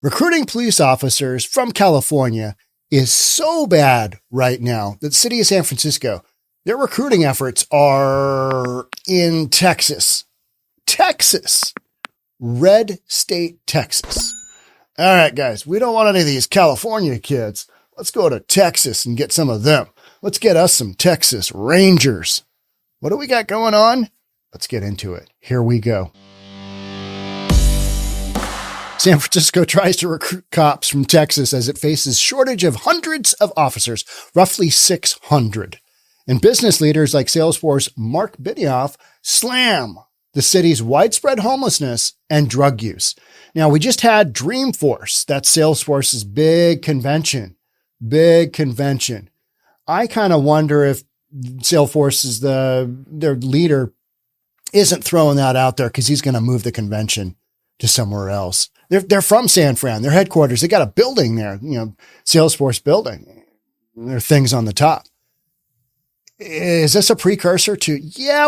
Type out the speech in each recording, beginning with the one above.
Recruiting police officers from California is so bad right now that the city of San Francisco, their recruiting efforts are in Texas. Texas. Red state, Texas. All right, guys, we don't want any of these California kids. Let's go to Texas and get some of them. Let's get us some Texas Rangers. What do we got going on? Let's get into it. Here we go. San Francisco tries to recruit cops from Texas as it faces shortage of hundreds of officers, roughly 600. And business leaders like Salesforce Mark Benioff slam the city's widespread homelessness and drug use. Now, we just had Dreamforce. That's Salesforce's big convention. Big convention. I kind of wonder if Salesforce is their leader isn't throwing that out there because he's going to move the convention to somewhere else. They're from San Fran. Their headquarters, they got a building there, Salesforce building. There are things on the top. Is this a precursor to,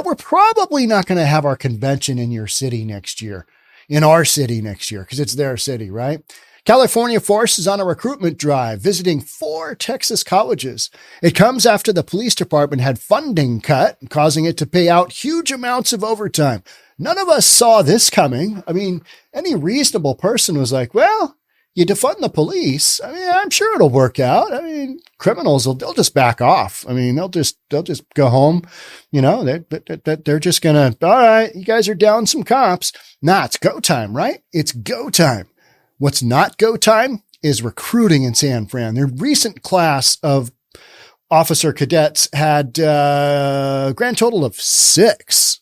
we're probably not going to have our convention in your city next year, in our city next year, because it's their city, right? California Force is on a recruitment drive, visiting 4 Texas colleges. It comes after the police department had funding cut, causing it to pay out huge amounts of overtime. None of us saw this coming. I mean, any reasonable person was like, well, you defund the police. I mean, I'm sure it'll work out. I mean, criminals they'll just back off. I mean, they'll just go home. They're just gonna, all right, you guys are down some cops. Nah, it's go time, right? It's go time. What's not go time is recruiting in San Fran. Their recent class of officer cadets had a grand total of 6.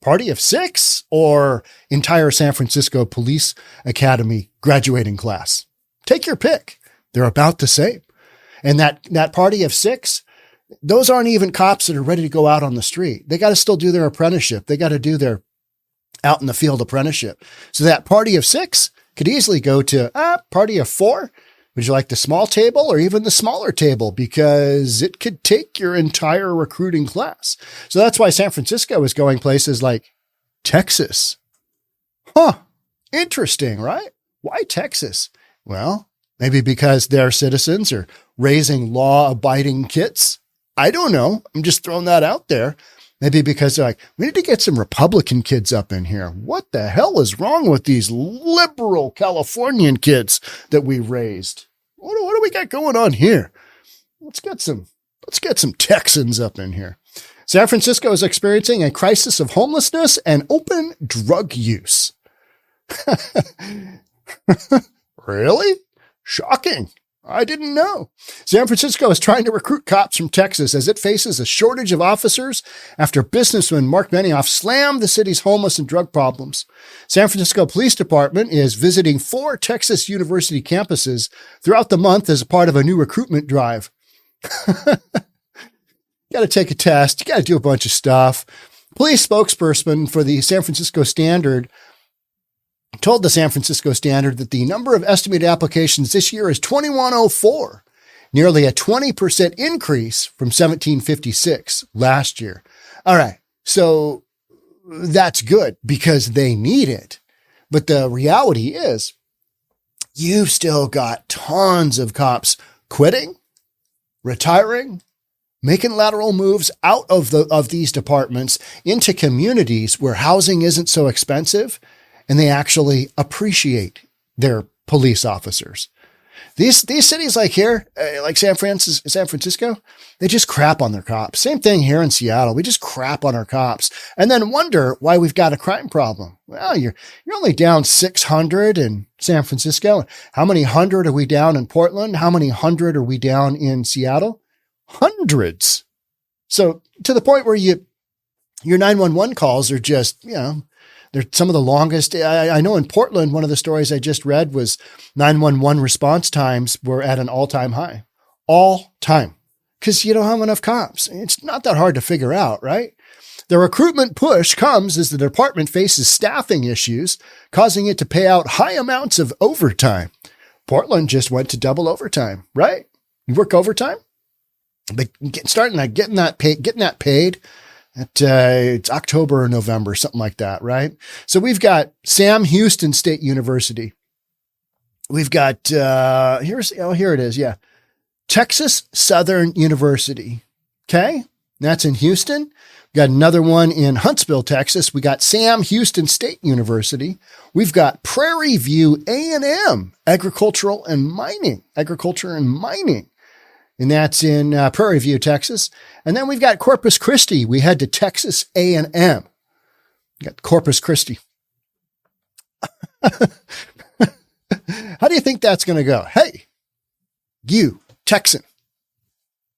Party of 6 or entire San Francisco Police Academy graduating class. Take your pick. They're about the same. And that party of 6, those aren't even cops that are ready to go out on the street. They got to still do their apprenticeship. They got to do their out in the field apprenticeship. So that party of 6 could easily go to party of 4. Would you like the small table or even the smaller table? Because it could take your entire recruiting class. So that's why San Francisco is going places like Texas. Interesting, right? Why Texas? Well, maybe because their citizens are raising law-abiding kids. I don't know. I'm just throwing that out there. Maybe because they're like, we need to get some Republican kids up in here. What the hell is wrong with these liberal Californian kids that we raised? What do we got going on here? Let's get some Texans up in here. San Francisco is experiencing a crisis of homelessness and open drug use. Really? Shocking. I didn't know. San Francisco is trying to recruit cops from Texas as it faces a shortage of officers after businessman Mark Benioff slammed the city's homeless and drug problems. San Francisco Police Department is visiting 4 Texas university campuses throughout the month as a part of a new recruitment drive. Got to take a test. You got to do a bunch of stuff. Police spokesperson for the San Francisco Standard told the San Francisco Standard that the number of estimated applications this year is 2104, nearly a 20% increase from 1756 last year. All right. So that's good because they need it. But the reality is you've still got tons of cops quitting, retiring, making lateral moves out of these departments into communities where housing isn't so expensive and they actually appreciate their police officers. These cities like here, like San Francisco, they just crap on their cops. Same thing here in Seattle. We just crap on our cops and then wonder why we've got a crime problem. Well, you're only down 600 in San Francisco. How many hundred are we down in Portland? How many hundred are we down in Seattle? Hundreds. So to the point where your 911 calls are just, they're some of the longest. I know in Portland, one of the stories I just read was 911 response times were at an all-time high. All time. Because you don't have enough cops. It's not that hard to figure out, right? The recruitment push comes as the department faces staffing issues, causing it to pay out high amounts of overtime. Portland just went to double overtime, right? You work overtime? But getting that paid. It's October or November, something like that, right? So we've got Sam Houston State University. We've got, here it is. Yeah. Texas Southern University. Okay. That's in Houston. We got another one in Huntsville, Texas. We got Sam Houston State University. We've got Prairie View A&M, agriculture and mining. And that's in Prairie View, Texas. And then we've got Corpus Christi. We head to Texas A&M. We got Corpus Christi. How do you think that's going to go? Hey, you Texan,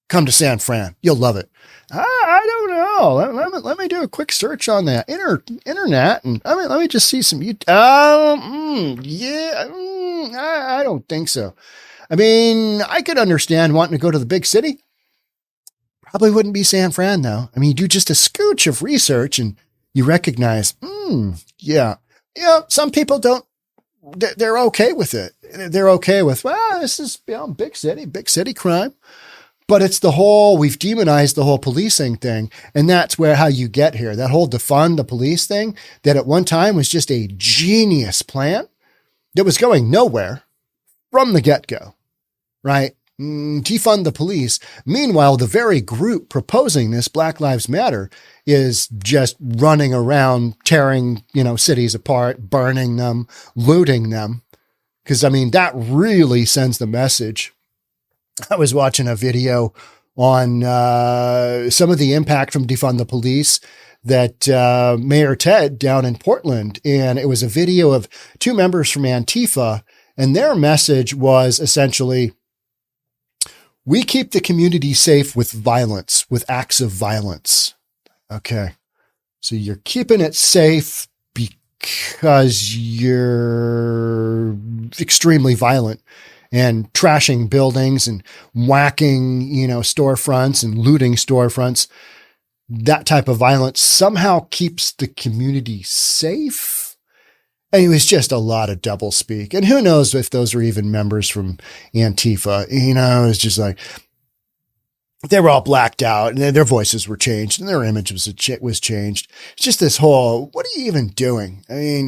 come to San Fran. You'll love it. I don't know. Let me do a quick search on that internet, and let me just see some. I don't think so. I mean, I could understand wanting to go to the big city. Probably wouldn't be San Fran though. I mean, you do just a scooch of research and you recognize, yeah. Some people don't. They're okay with it. They're okay with, well, this is, big city crime. But it's we've demonized the whole policing thing. And that's how you get here. That whole defund the police thing that at one time was just a genius plan that was going nowhere from the get-go, right? Defund the police. Meanwhile, the very group proposing this, Black Lives Matter, is just running around tearing, cities apart, burning them, looting them. Because, that really sends the message. I was watching a video on some of the impact from Defund the Police that Mayor Ted down in Portland, and it was a video of two members from Antifa, and their message was essentially, we keep the community safe with violence, with acts of violence. Okay. So you're keeping it safe because you're extremely violent and trashing buildings and whacking, storefronts and looting storefronts. That type of violence somehow keeps the community safe. And it was just a lot of doublespeak. And who knows if those are even members from Antifa. It was just like, they were all blacked out and their voices were changed and their image was changed. It's just this whole, what are you even doing?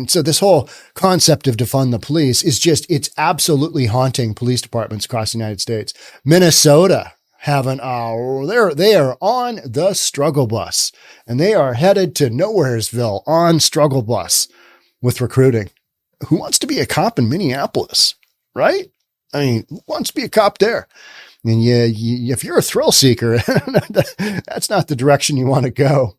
So this whole concept of defund the police is it's absolutely haunting police departments across the United States. Minnesota they are on the struggle bus and they are headed to Nowheresville on struggle bus with recruiting. Who wants to be a cop in Minneapolis, right? Who wants to be a cop there? And if you're a thrill seeker, that's not the direction you want to go.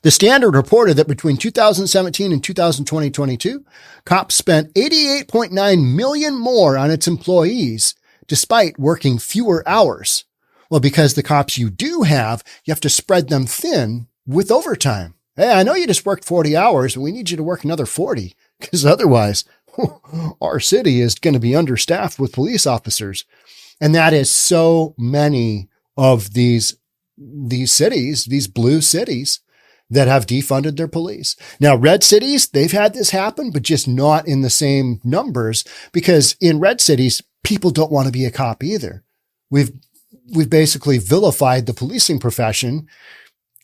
The Standard reported that between 2017 and 2022, cops spent $88.9 million more on its employees, despite working fewer hours. Well, because the cops you do have, you have to spread them thin with overtime. Hey, I know you just worked 40 hours, but we need you to work another 40, because otherwise our city is going to be understaffed with police officers. And that is so many of these cities, these blue cities that have defunded their police. Now, red cities, they've had this happen, but just not in the same numbers, because in red cities, people don't want to be a cop either. We've basically vilified the policing profession,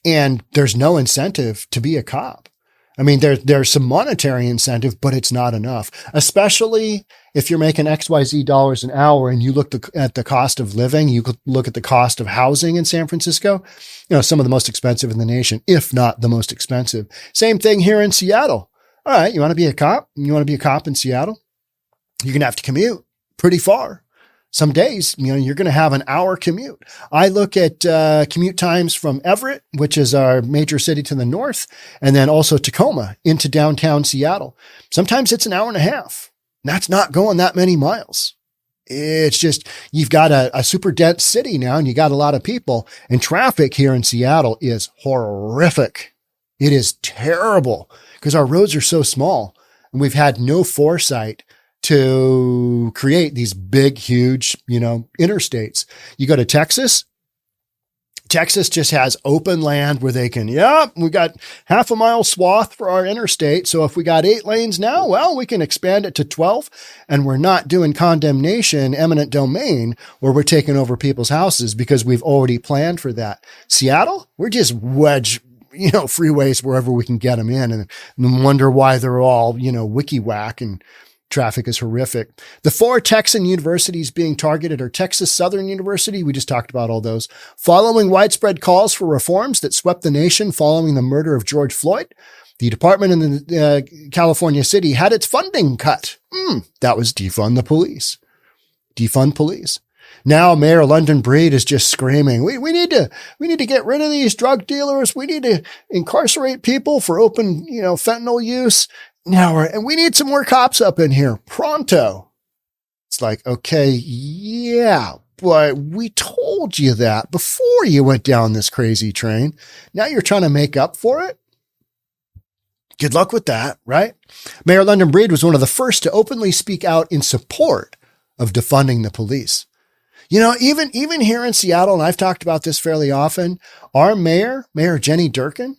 and there's no incentive to be a cop. There's some monetary incentive, but it's not enough, especially if you're making XYZ dollars an hour and you look at the cost of living, you look at the cost of housing in San Francisco, some of the most expensive in the nation, if not the most expensive. Same thing here in Seattle. All right. You want to be a cop? You want to be a cop in Seattle? You're going to have to commute pretty far. Some days, you're going to have an hour commute. I look at commute times from Everett, which is our major city to the north, and then also Tacoma into downtown Seattle. Sometimes it's an hour and a half. That's not going that many miles. It's just, you've got a super dense city now and you got a lot of people, and traffic here in Seattle is horrific. It is terrible because our roads are so small and we've had no foresight to create these big, huge, interstates. You go to Texas. Texas just has open land where they can, we got half a mile swath for our interstate. So if we got 8 lanes now, well, we can expand it to 12, and we're not doing condemnation, eminent domain, where we're taking over people's houses because we've already planned for that. Seattle, we're just wedge, freeways wherever we can get them in, and wonder why they're all, wiki whack and traffic is horrific. The 4 Texan universities being targeted are Texas Southern University. We just talked about all those. Following widespread calls for reforms that swept the nation following the murder of George Floyd, the department in the California city had its funding cut. That was defund the police. Defund police. Now Mayor London Breed is just screaming, we need to get rid of these drug dealers. We need to incarcerate people for open, fentanyl use. And we need some more cops up in here pronto. It's like, okay, yeah, but we told you that before you went down this crazy train. Now you're trying to make up for it. Good luck with that, right? Mayor London Breed was one of the first to openly speak out in support of defunding the police. Even here in Seattle, and I've talked about this fairly often, our Mayor Jenny Durkin,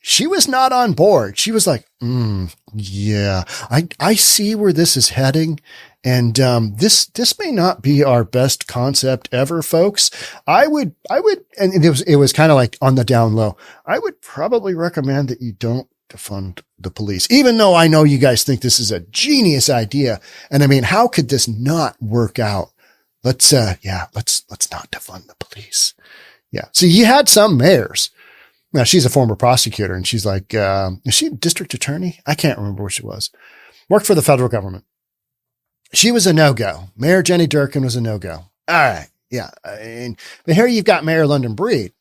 she was not on board. She was like, yeah, I see where this is heading. And this may not be our best concept ever, folks. I would, and it was kind of like on the down low. I would probably recommend that you don't defund the police, even though I know you guys think this is a genius idea. And I mean, how could this not work out? Let's not defund the police. Yeah. So you had some mayors. Now she's a former prosecutor and she's like, is she a district attorney? I can't remember what she was. Worked for the federal government. She was a no-go. Mayor Jenny Durkin was a no-go. All right. Yeah. But here you've got Mayor London Breed.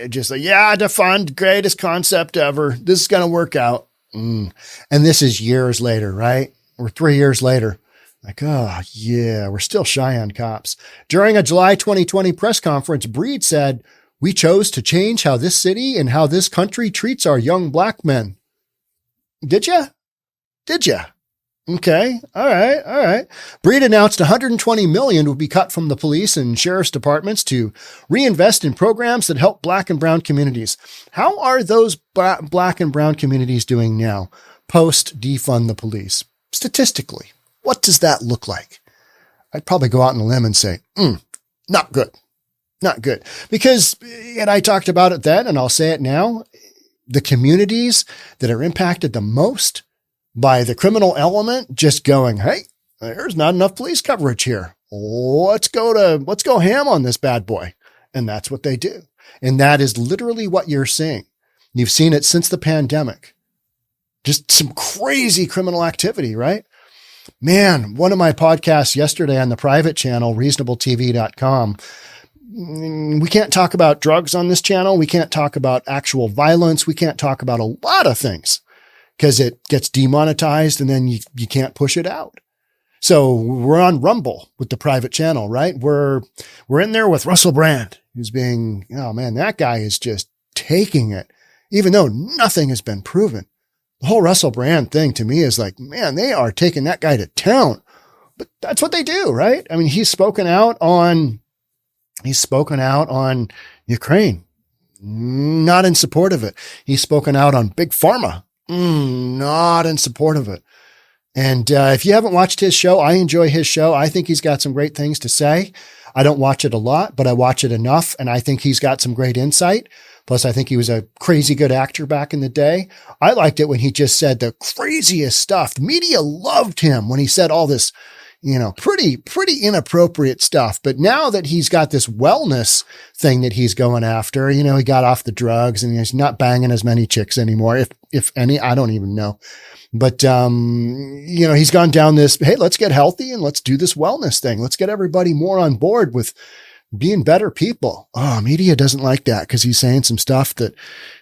Just like, yeah, defund, greatest concept ever. This is going to work out. And this is years later, right? Or 3 years later. Like, oh, yeah, we're still shy on cops. During a July 2020 press conference, Breed said, we chose to change how this city and how this country treats our young black men. Did ya? Okay. All right. Breed announced $120 million would be cut from the police and sheriff's departments to reinvest in programs that help black and brown communities. How are those black and brown communities doing now, post defund the police? Statistically, what does that look like? I'd probably go out on a limb and say, not good. Because, and I talked about it then, and I'll say it now, the communities that are impacted the most by the criminal element just going, hey, there's not enough police coverage here. Let's go ham on this bad boy. And that's what they do. And that is literally what you're seeing. You've seen it since the pandemic. Just some crazy criminal activity, right? Man, one of my podcasts yesterday on the private channel, reasonabletv.com, we can't talk about drugs on this channel. We can't talk about actual violence. We can't talk about a lot of things because it gets demonetized and then you can't push it out. So we're on Rumble with the private channel, right? We're in there with Russell Brand, who's being, oh man, that guy is just taking it, even though nothing has been proven. The whole Russell Brand thing to me is like, man, they are taking that guy to town, but that's what they do, right? I mean, he's spoken out on Ukraine, not in support of it. He's spoken out on Big Pharma, not in support of it. And if you haven't watched his show, I enjoy his show. I think he's got some great things to say. I don't watch it a lot, but I watch it enough. And I think he's got some great insight. Plus, I think he was a crazy good actor back in the day. I liked it when he just said the craziest stuff. The media loved him when he said all this, pretty inappropriate stuff. But now that he's got this wellness thing that he's going after, he got off the drugs and he's not banging as many chicks anymore. If any, I don't even know. But, he's gone down this, hey, let's get healthy and let's do this wellness thing. Let's get everybody more on board with being better people. Oh, media doesn't like that because he's saying some stuff that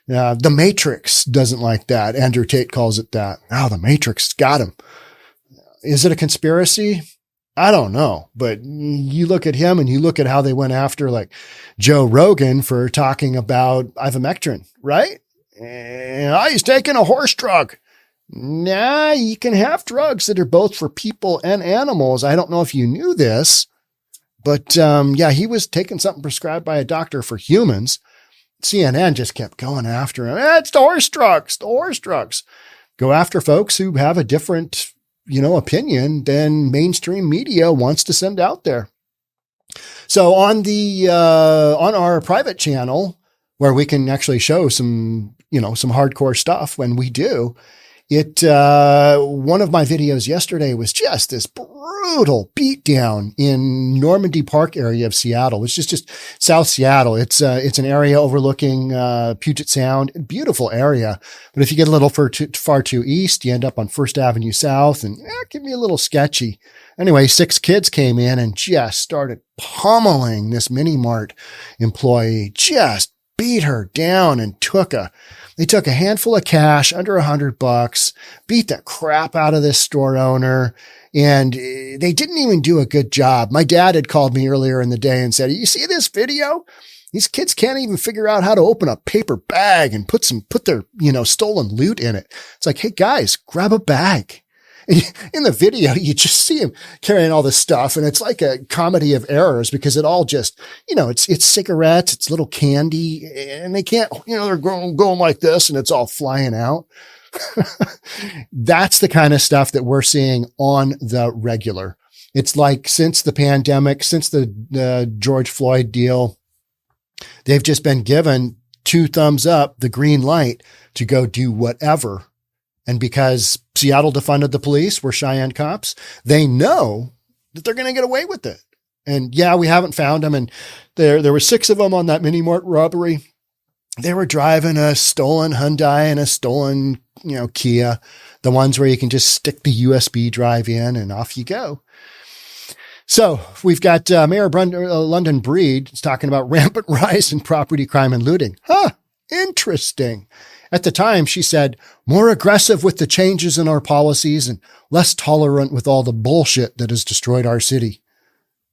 the Matrix doesn't like that. Andrew Tate calls it that. Oh, the Matrix got him. Is it a conspiracy? I don't know. But you look at him and you look at how they went after like Joe Rogan for talking about ivermectin, right? And he's taking a horse drug. Nah, you can have drugs that are both for people and animals. I don't know if you knew this. But, he was taking something prescribed by a doctor for humans. CNN just kept going after him. It's the horse drugs. Go after folks who have a different, opinion than mainstream media wants to send out there. So on our private channel where we can actually show some hardcore stuff when we do, One of my videos yesterday was just this brutal beatdown in Normandy Park area of Seattle, which is just South Seattle. It's an area overlooking Puget Sound, beautiful area. But if you get a little far too east, you end up on First Avenue South, and it can be a little sketchy. Anyway, 6 kids came in and just started pummeling this mini mart employee, just beat her down and they took a handful of cash, under $100, beat the crap out of this store owner, and they didn't even do a good job. My dad had called me earlier in the day and said, "You see this video? These kids can't even figure out how to open a paper bag and put their, stolen loot in it." It's like, hey guys, grab a bag. In the video, you just see him carrying all this stuff, and it's like a comedy of errors because it all just, it's cigarettes, it's little candy, and they can't, they're going like this, and it's all flying out. That's the kind of stuff that we're seeing on the regular. It's like since the pandemic, since the George Floyd deal, they've just been given 2 thumbs up, the green light to go do whatever. And because Seattle defunded the police, we're Cheyenne cops, they know that they're going to get away with it. And yeah, we haven't found them. And there were 6 of them on that mini mart robbery. They were driving a stolen Hyundai and a stolen, Kia, the ones where you can just stick the USB drive in and off you go. So we've got Mayor London Breed talking about rampant rise in property crime and looting. Interesting. At the time, she said, more aggressive with the changes in our policies and less tolerant with all the bullshit that has destroyed our city.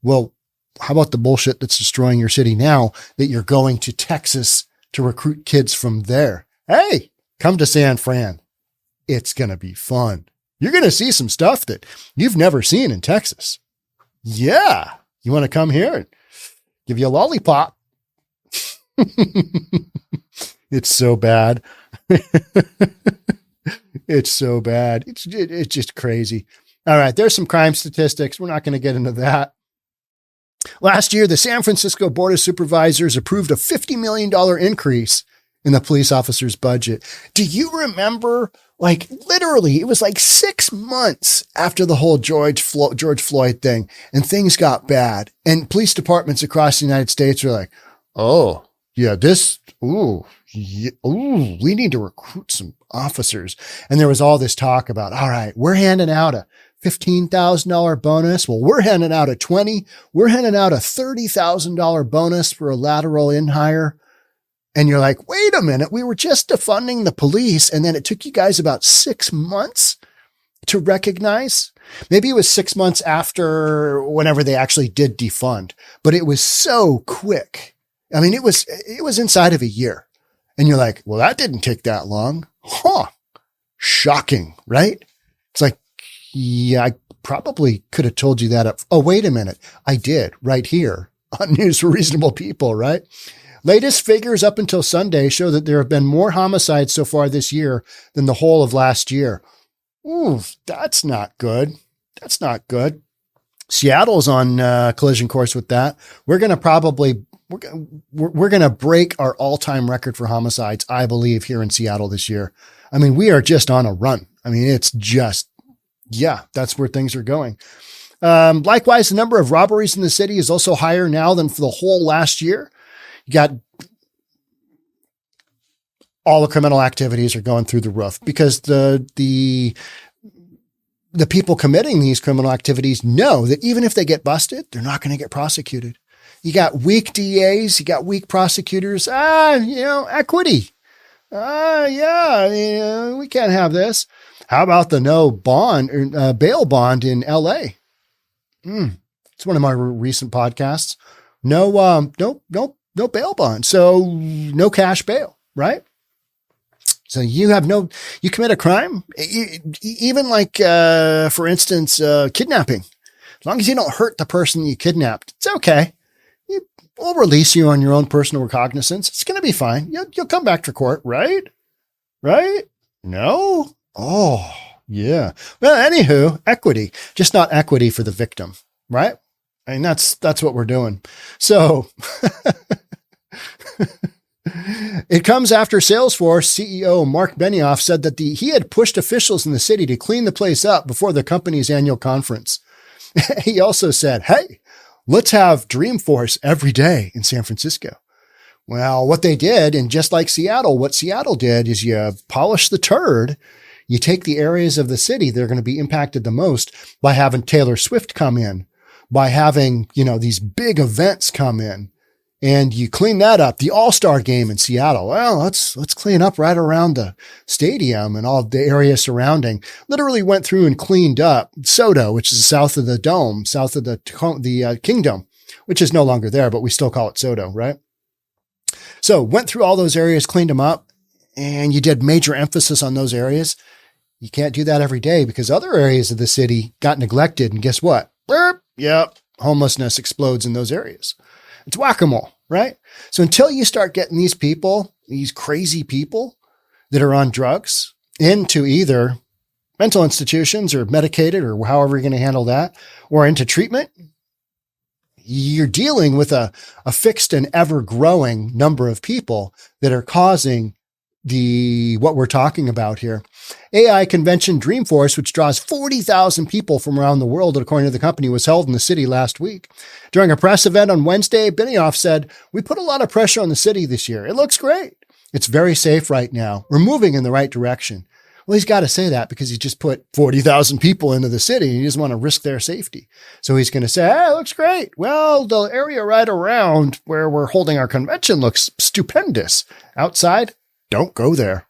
Well, how about the bullshit that's destroying your city now that you're going to Texas to recruit kids from there? Hey, come to San Fran. It's going to be fun. You're going to see some stuff that you've never seen in Texas. Yeah. You want to come here and give you a lollipop? It's so bad. It's so bad. It's just crazy. All right. There's some crime statistics. We're not going to get into that. Last year, the San Francisco Board of Supervisors approved a $50 million increase in the police officer's budget. Do you remember, literally, it was 6 months after the whole George Floyd thing, and things got bad. And police departments across the United States were like, oh, yeah, we need to recruit some officers. And there was all this talk about, all right, we're handing out a $15,000 bonus. Well, we're handing out a $20,000. We're handing out a $30,000 bonus for a lateral in hire. And you're like, wait a minute, we were just defunding the police. And then it took you guys about 6 months to recognize. Maybe it was 6 months after whenever they actually did defund, but it was so quick. I mean, it was inside of a year. And you're like, well, that didn't take that long. Shocking, right? It's like, yeah, I probably could have told you that up. Oh, wait a minute. I did right here on News for Reasonable People, right? Latest figures up until Sunday show that there have been more homicides so far this year than the whole of last year. Ooh, that's not good. That's not good. Seattle's on collision course with that. We're going to break our all-time record for homicides, I believe, here in Seattle this year. I mean, we are just on a run. I mean, it's just, yeah, that's where things are going. Likewise, the number of robberies in the city is also higher now than for the whole last year. You got all the criminal activities are going through the roof because the people committing these criminal activities know that even if they get busted, they're not going to get prosecuted. You got weak DAs, you got weak prosecutors. Equity. We can't have this. How about the no bond or bail bond in LA? It's one of my recent podcasts. No bail bond. So no cash bail, right? So you commit a crime, even for instance, kidnapping. As long as you don't hurt the person you kidnapped, it's okay. We'll release you on your own personal recognizance. It's going to be fine. You'll come back to court, right? Right? No? Oh, yeah. Well, anywho, equity, just not equity for the victim, right? I mean, that's what we're doing. So It comes after Salesforce CEO Mark Benioff said that he had pushed officials in the city to clean the place up before the company's annual conference. He also said, hey, let's have Dreamforce every day in San Francisco. Well, what they did, and just like Seattle, what Seattle did is you polish the turd. You take the areas of the city that are going to be impacted the most by having Taylor Swift come in, by having, these big events come in. And you clean that up. The All-Star game in Seattle. Well, let's clean up right around the stadium and all the area surrounding. Literally went through and cleaned up SoDo, which is south of the dome, south of the Kingdom, which is no longer there, but we still call it SoDo, right? So went through all those areas, cleaned them up, and you did major emphasis on those areas. You can't do that every day because other areas of the city got neglected. And guess what? Yep. Homelessness explodes in those areas. It's whack-a-mole, right? So until you start getting these people, these crazy people that are on drugs into either mental institutions or medicated or however you're going to handle that, or into treatment, you're dealing with a fixed and ever-growing number of people that are causing what we're talking about here. AI convention Dreamforce, which draws 40,000 people from around the world, according to the company, was held in the city last week. During a press event on Wednesday, Benioff said, we put a lot of pressure on the city this year. It looks great. It's very safe right now. We're moving in the right direction. Well, he's got to say that because he just put 40,000 people into the city and he doesn't want to risk their safety. So he's going to say, hey, it looks great. Well, the area right around where we're holding our convention looks stupendous. Outside, don't go there.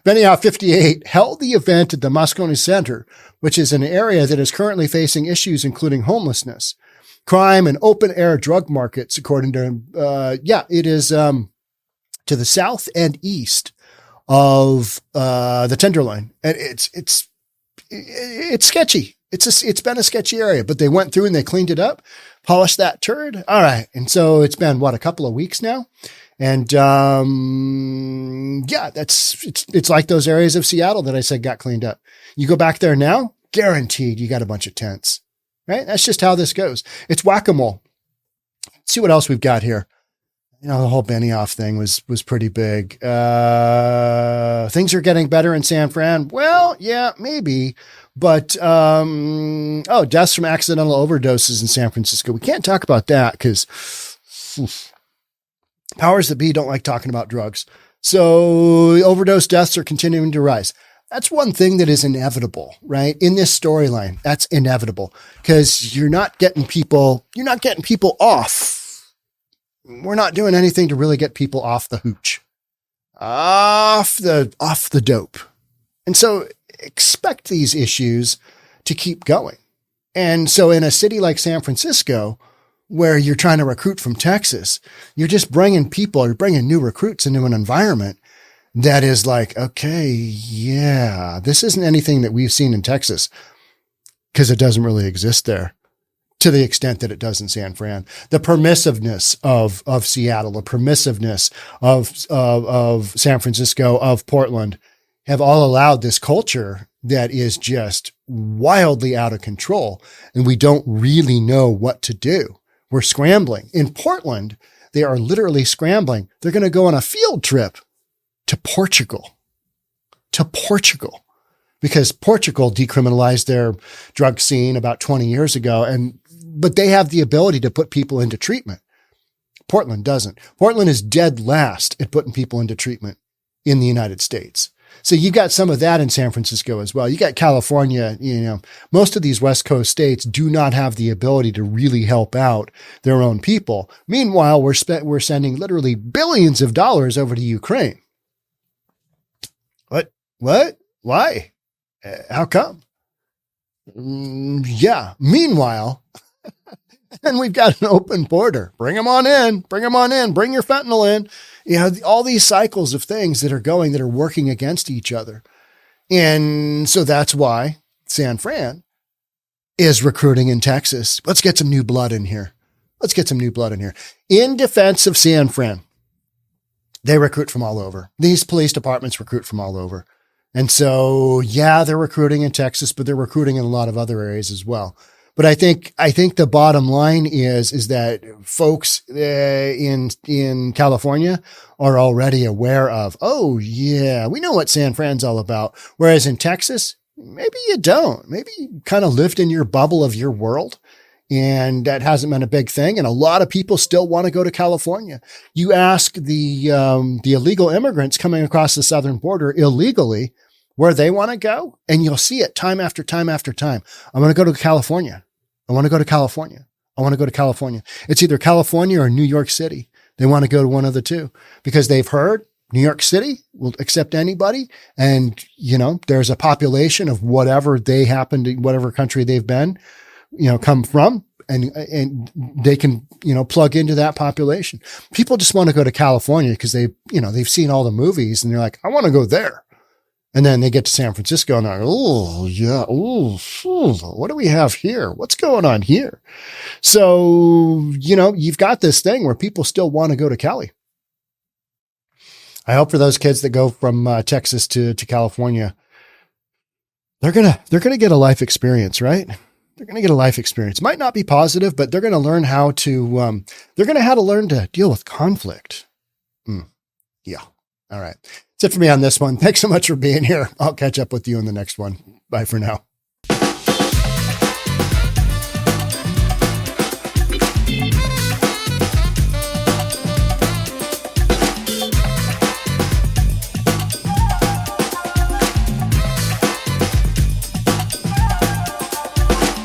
Benioff, 58, held the event at the Moscone Center, which is an area that is currently facing issues including homelessness, crime, and open-air drug markets, according to him. It is to the south and east of the Tenderloin. And it's sketchy. It's been a sketchy area, but they went through and they cleaned it up, polished that turd. All right. And so it's been, a couple of weeks now? And, it's like those areas of Seattle that I said got cleaned up. You go back there now, guaranteed you got a bunch of tents, right? That's just how this goes. It's whack-a-mole. Let's see what else we've got here. The whole Benioff thing was pretty big. Things are getting better in San Fran. Well, yeah, maybe. But, deaths from accidental overdoses in San Francisco. We can't talk about that because powers that be don't like talking about drugs. So overdose deaths are continuing to rise. That's one thing that is inevitable, right? In this storyline, that's inevitable because you're not getting people off. We're not doing anything to really get people off the hooch, off the dope. And so expect these issues to keep going. And so in a city like San Francisco, where you're trying to recruit from Texas, you're just bringing new recruits into an environment that is like, okay, yeah, this isn't anything that we've seen in Texas because it doesn't really exist there to the extent that it does in San Fran. The permissiveness of Seattle, the permissiveness of San Francisco, of Portland have all allowed this culture that is just wildly out of control. And we don't really know what to do. We're scrambling. In Portland, they are literally scrambling. They're going to go on a field trip to Portugal, because Portugal decriminalized their drug scene about 20 years ago. But they have the ability to put people into treatment. Portland doesn't. Portland is dead last at putting people into treatment in the United States. So you got some of that in San Francisco as well. You got California, most of these West Coast states do not have the ability to really help out their own people. Meanwhile, we're sending literally billions of dollars over to Ukraine. What? Why? How come? Yeah. Meanwhile, and we've got an open border. Bring them on in. Bring your fentanyl in. All these cycles of things that are working against each other. And so that's why San Fran is recruiting in Texas. Let's get some new blood in here. In defense of San Fran, they recruit from all over. These police departments recruit from all over. And so, yeah, they're recruiting in Texas, but they're recruiting in a lot of other areas as well. But I think the bottom line is that folks in California are already aware of, oh yeah, we know what San Fran's all about. Whereas in Texas, maybe you don't. Maybe you kind of lived in your bubble of your world, and that hasn't been a big thing. And a lot of people still want to go to California. You ask the illegal immigrants coming across the southern border illegally where they want to go, and you'll see it time after time after time. I want to go to California. I want to go to California. I want to go to California. It's either California or New York City. They want to go to one of the two because they've heard New York City will accept anybody. And, there's a population of whatever whatever country they've been, come from, and they can, plug into that population. People just want to go to California because they've seen all the movies and they're like, I want to go there. And then they get to San Francisco and they're like, oh, yeah. Oh, what do we have here? What's going on here? So, you've got this thing where people still want to go to Cali. I hope for those kids that go from Texas to California, they're going to get a life experience, right? They're going to get a life experience. Might not be positive, but they're going to learn how to learn to deal with conflict. Yeah. All right. That's it for me on this one. Thanks so much for being here. I'll catch up with you in the next one. Bye for now.